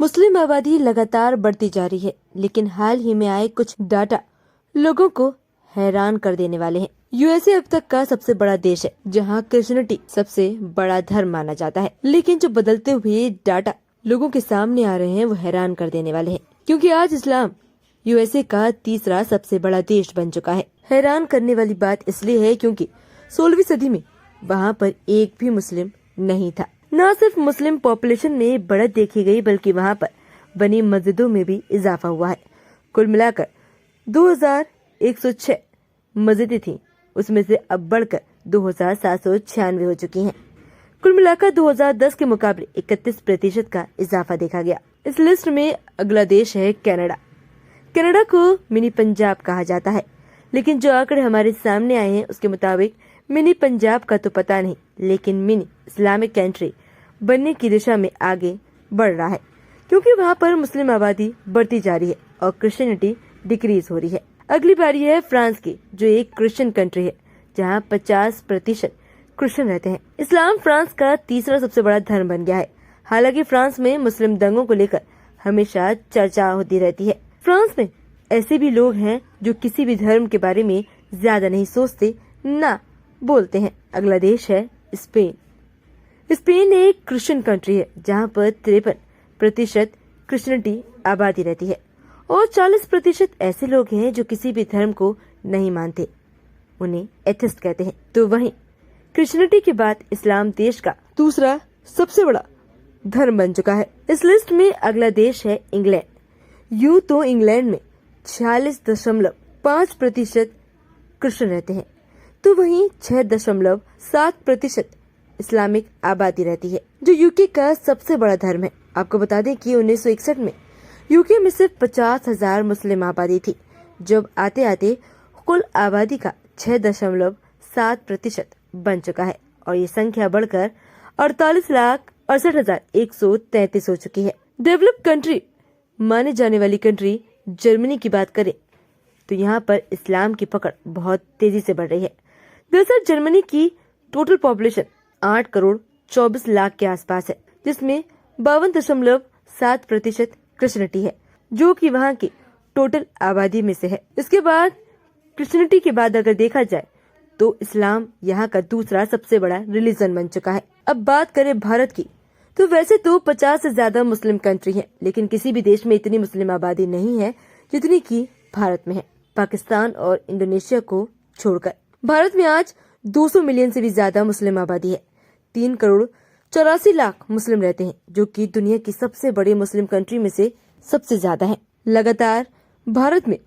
मुस्लिम आबादी लगातार बढ़ती जा रही है, लेकिन हाल ही में आए कुछ डाटा लोगों को हैरान कर देने वाले हैं। यूएसए अब तक का सबसे बड़ा देश है, जहां क्रिश्चियनिटी सबसे बड़ा धर्म माना जाता है। लेकिन जो बदलते हुए डाटा लोगों के सामने आ रहे हैं, वो हैरान कर देने वाले हैं, क्योंकि आज इस्लाम यूएसए का तीसरा सबसे बड़ा देश बन चुका है। हैरान करने वाली बात इसलिए है क्योंकि 16वीं सदी में वहाँ पर एक भी मुस्लिम नहीं था। न सिर्फ मुस्लिम पॉपुलेशन में बढ़त देखी गई, बल्कि वहाँ पर बनी मस्जिदों में भी इजाफा हुआ है। कुल मिलाकर 2106 मस्जिदें थीं, उसमें से अब बढ़कर 2796 हो चुकी हैं। कुल मिलाकर 2010 के मुकाबले 31% का इजाफा देखा गया। इस लिस्ट में अगला देश है कनाडा। कनाडा को मिनी पंजाब कहा जाता है, लेकिन जो आंकड़े हमारे सामने आए हैं उसके मुताबिक मिनी पंजाब का तो पता नहीं, लेकिन मिनी इस्लामिक कंट्री बनने की दिशा में आगे बढ़ रहा है, क्योंकि वहाँ पर मुस्लिम आबादी बढ़ती जा रही है और क्रिश्चियनिटी डिक्रीज हो रही है। अगली बारी है फ्रांस की, जो एक क्रिश्चियन कंट्री है, जहाँ 50% क्रिश्चियन रहते हैं। इस्लाम फ्रांस का तीसरा सबसे बड़ा धर्म बन गया है। हालांकि फ्रांस में मुस्लिम दंगों को लेकर हमेशा चर्चा होती रहती है। फ्रांस में ऐसे भी लोग हैं जो किसी भी धर्म के बारे में ज्यादा नहीं सोचते, ना बोलते हैं। अगला देश है स्पेन। स्पेन एक क्रिश्चियन कंट्री है, जहाँ पर 53% क्रिश्चियनिटी आबादी रहती है और 40% ऐसे लोग हैं जो किसी भी धर्म को नहीं मानते, उन्हें एथिस्ट कहते हैं। तो वहीं क्रिश्चियनिटी के बाद इस्लाम देश का दूसरा सबसे बड़ा धर्म बन चुका है। इस लिस्ट में अगला देश है इंग्लैंड। यूं तो इंग्लैंड में 46.5% क्रिश्चियन रहते हैं, तो वहीं 6.7% इस्लामिक आबादी रहती है, जो यूके का सबसे बड़ा धर्म है। आपको बता दें कि 1961 में यूके में सिर्फ 50,000 मुस्लिम आबादी थी, जब आते आते कुल आबादी का 6.7% बन चुका है और ये संख्या बढ़कर 48,68,133 हो चुकी है। डेवलप्ड कंट्री माने जाने वाली कंट्री जर्मनी की बात करें तो यहाँ पर इस्लाम की पकड़ बहुत तेजी से बढ़ रही है। दरअसल जर्मनी की टोटल पॉपुलेशन 8 करोड़ 24 लाख के आसपास है, जिसमें 52.7% क्रिश्चियनिटी है, जो कि वहाँ की टोटल आबादी में से है। इसके बाद क्रिश्चियनिटी के बाद अगर देखा जाए तो इस्लाम यहाँ का दूसरा सबसे बड़ा रिलीजन बन चुका है। अब बात करें भारत की, तो वैसे तो 50 से ज्यादा मुस्लिम कंट्री है, लेकिन किसी भी देश में इतनी मुस्लिम आबादी नहीं है जितनी की भारत में है, पाकिस्तान और इंडोनेशिया को छोड़कर। भारत में आज 200 मिलियन से भी ज्यादा मुस्लिम आबादी है। 3 करोड़ 84 लाख मुस्लिम रहते हैं, जो कि दुनिया की सबसे बड़ी मुस्लिम कंट्री में से सबसे ज्यादा है। लगातार भारत में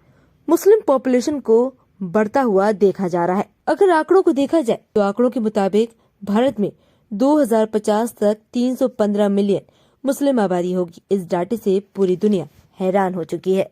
मुस्लिम पॉपुलेशन को बढ़ता हुआ देखा जा रहा है। अगर आंकड़ों को देखा जाए तो आंकड़ों के मुताबिक भारत में 2050 तक 315 मिलियन मुस्लिम आबादी होगी। इस डाटे से पूरी दुनिया हैरान हो चुकी है।